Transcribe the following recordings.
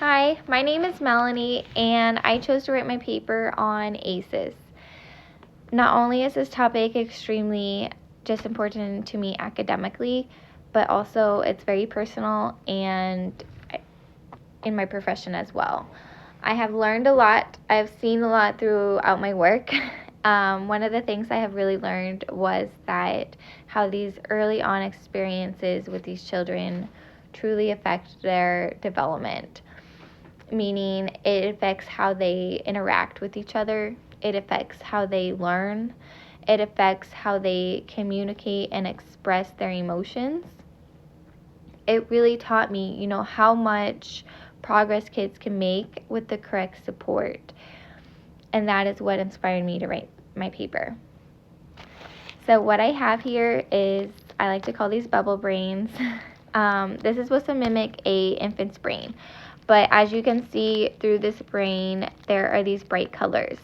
Hi, my name is Melanie, and I chose to write my paper on ACEs. Not only is this topic extremely just important to me academically, but also it's very personal and in my profession as well. I have learned a lot. I've seen a lot throughout my work. One of the things I have really learned was that how these early on experiences with these children truly affect their development. Meaning it affects how they interact with each other, it affects how they learn, it affects how they communicate and express their emotions. It really taught me, how much progress kids can make with the correct support. And that is what inspired me to write my paper. So what I have here is, I like to call these bubble brains. This is supposed to mimic an infant's brain. But as you can see through this brain, there are these bright colors.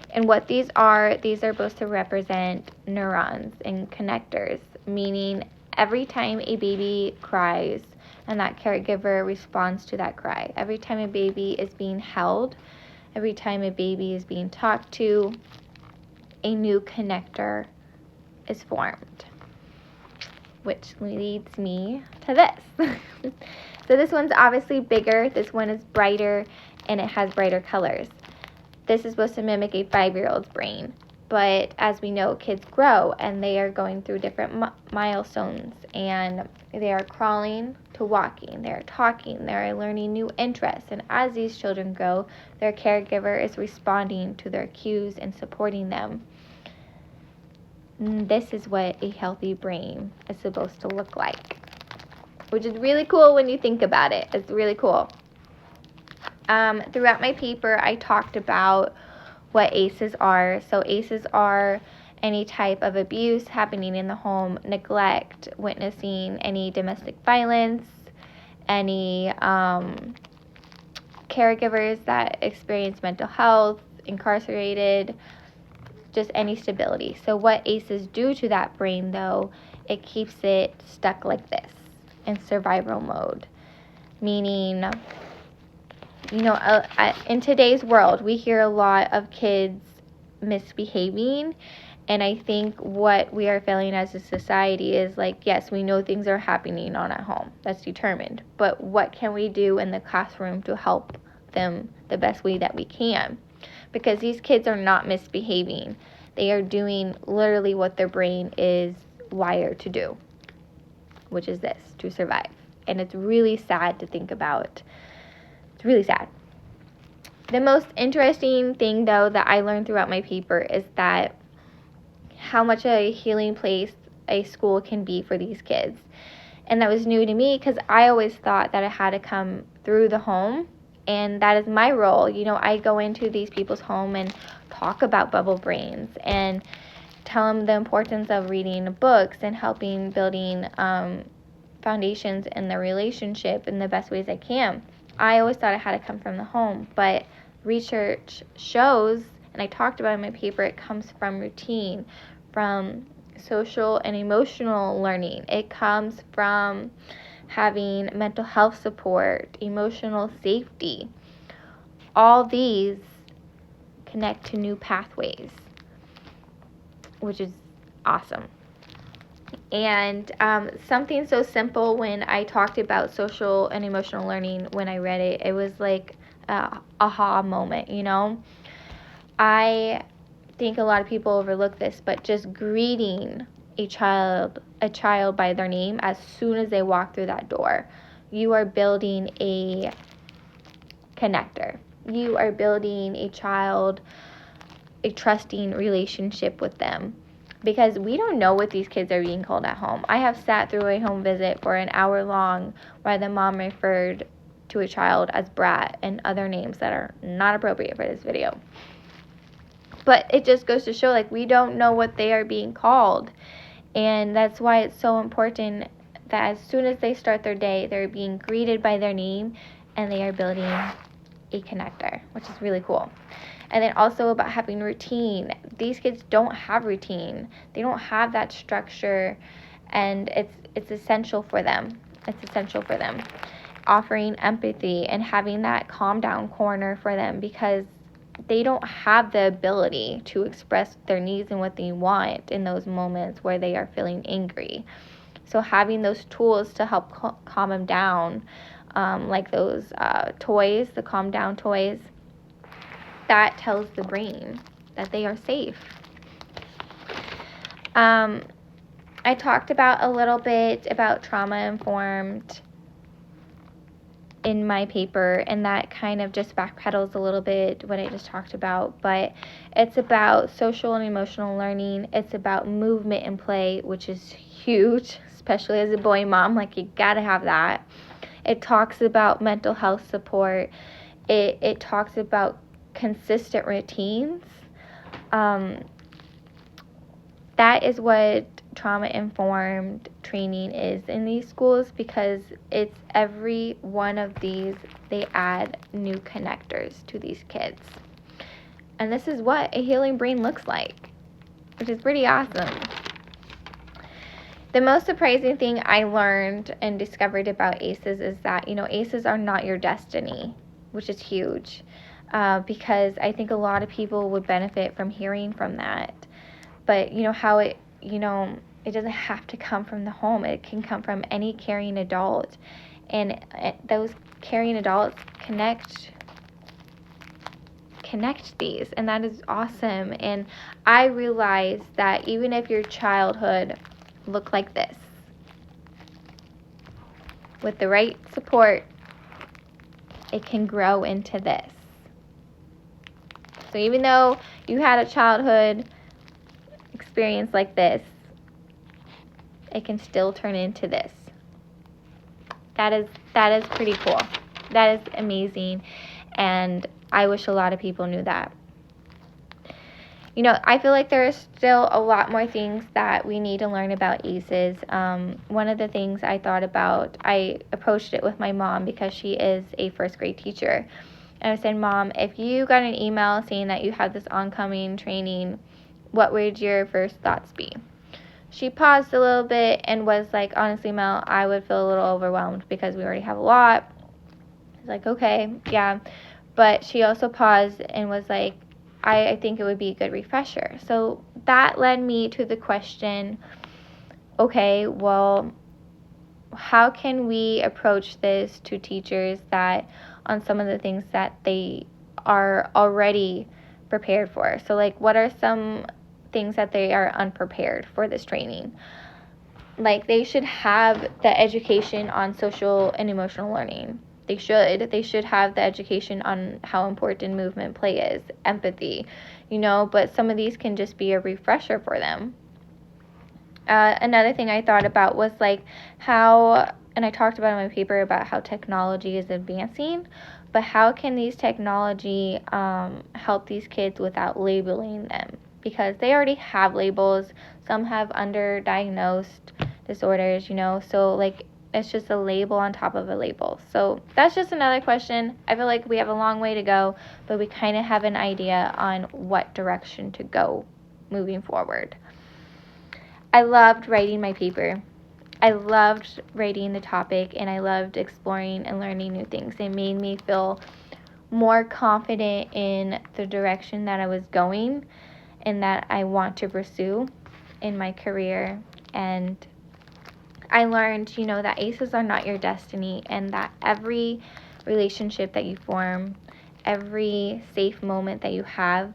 And what these are supposed to represent neurons and connectors, meaning every time a baby cries and that caregiver responds to that cry, every time a baby is being held, every time a baby is being talked to, a new connector is formed. Which leads me to this. So this one's obviously bigger, this one is brighter, and it has brighter colors. This is supposed to mimic a 5-year-old's brain, but as we know, kids grow and they are going through different milestones, and they are crawling to walking, they are talking, they are learning new interests, and as these children grow, their caregiver is responding to their cues and supporting them. This is what a healthy brain is supposed to look like, which is really cool when you think about it. It's really cool. Throughout my paper, I talked about what ACEs are. So ACEs are any type of abuse happening in the home, neglect, witnessing any domestic violence, any caregivers that experience mental health, incarcerated, just any stability. So what ACEs do to that brain, though, it keeps it stuck like this in survival mode. Meaning, in today's world, we hear a lot of kids misbehaving, and I think what we are failing as a society is yes, we know things are happening on at home. That's determined. But what can we do in the classroom to help them the best way that we can? Because these kids are not misbehaving. They are doing literally what their brain is wired to do, which is this, to survive. And it's really sad to think about. It's really sad. The most interesting thing, though, that I learned throughout my paper is that how much a healing place a school can be for these kids. And that was new to me because I always thought that it had to come through the home. And that is my role. I go into these people's home and talk about bubble brains and tell them the importance of reading books and helping building foundations in the relationship in the best ways I can. I always thought it had to come from the home, but research shows, and I talked about in my paper, it comes from routine, from social and emotional learning. It comes from having mental health support, emotional safety. All these connect to new pathways, which is awesome. And something so simple, when I talked about social and emotional learning, when I read it, it was like a aha moment, I think a lot of people overlook this, but just greeting a child by their name as soon as they walk through that door, you are building a connector. You are building a trusting relationship with them. Because we don't know what these kids are being called at home. I have sat through a home visit for an hour long where the mom referred to a child as brat and other names that are not appropriate for this video. But it just goes to show, we don't know what they are being called. And that's why it's so important that as soon as they start their day, they're being greeted by their name and they are building a connector, which is really cool. And then also about having routine. These kids don't have routine. They don't have that structure, and it's essential for them. It's essential for them. offering empathy and having that calm down corner for them, because they don't have the ability to express their needs and what they want in those moments where they are feeling angry. So having those tools to help calm them down, like those toys, the calm down toys, that tells the brain that they are safe. I talked about a little bit about trauma-informed in my paper, and that kind of just backpedals a little bit what I just talked about, but it's about social and emotional learning. It's about movement and play, which is huge, especially as a boy mom. Like, you gotta have that. It talks about mental health support. It talks about consistent routines. That is what trauma-informed training is in these schools, because it's every one of these, they add new connectors to these kids. And this is what a healing brain looks like, which is pretty awesome. The most surprising thing I learned and discovered about ACEs is that, ACEs are not your destiny, which is huge, because I think a lot of people would benefit from hearing from that. But how it doesn't have to come from the home. It can come from any caring adult. And those caring adults connect these. And that is awesome. And I realized that even if your childhood looked like this, with the right support, it can grow into this. So even though you had a childhood experience like this, it can still turn into this. That is pretty cool. That is amazing, and I wish a lot of people knew that. I feel like there is still a lot more things that we need to learn about ACEs. One of the things I thought about, I approached it with my mom because she is a first grade teacher. And I said, Mom, if you got an email saying that you have this oncoming training, what would your first thoughts be? She paused a little bit and was like, honestly, Mel, I would feel a little overwhelmed because we already have a lot. I was like, okay, yeah. But she also paused and was like, I think it would be a good refresher. So that led me to the question, okay, well, how can we approach this to teachers that on some of the things that they are already prepared for? So like, what are some things that they are unprepared for this training? Like, they should have the education on social and emotional learning. They should have the education on how important movement play is, empathy, but some of these can just be a refresher for them. Another thing I thought about was like how, and I talked about in my paper about how technology is advancing, but how can these technology help these kids without labeling them? Because they already have labels. Some have underdiagnosed disorders, so like, it's just a label on top of a label. So that's just another question. I feel like we have a long way to go, but we kind of have an idea on what direction to go moving forward. I loved writing my paper. I loved writing the topic, and I loved exploring and learning new things. It made me feel more confident in the direction that I was going and that I want to pursue in my career. And I learned, that ACEs are not your destiny, and that every relationship that you form, every safe moment that you have,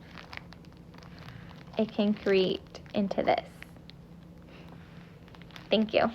it can create into this. Thank you.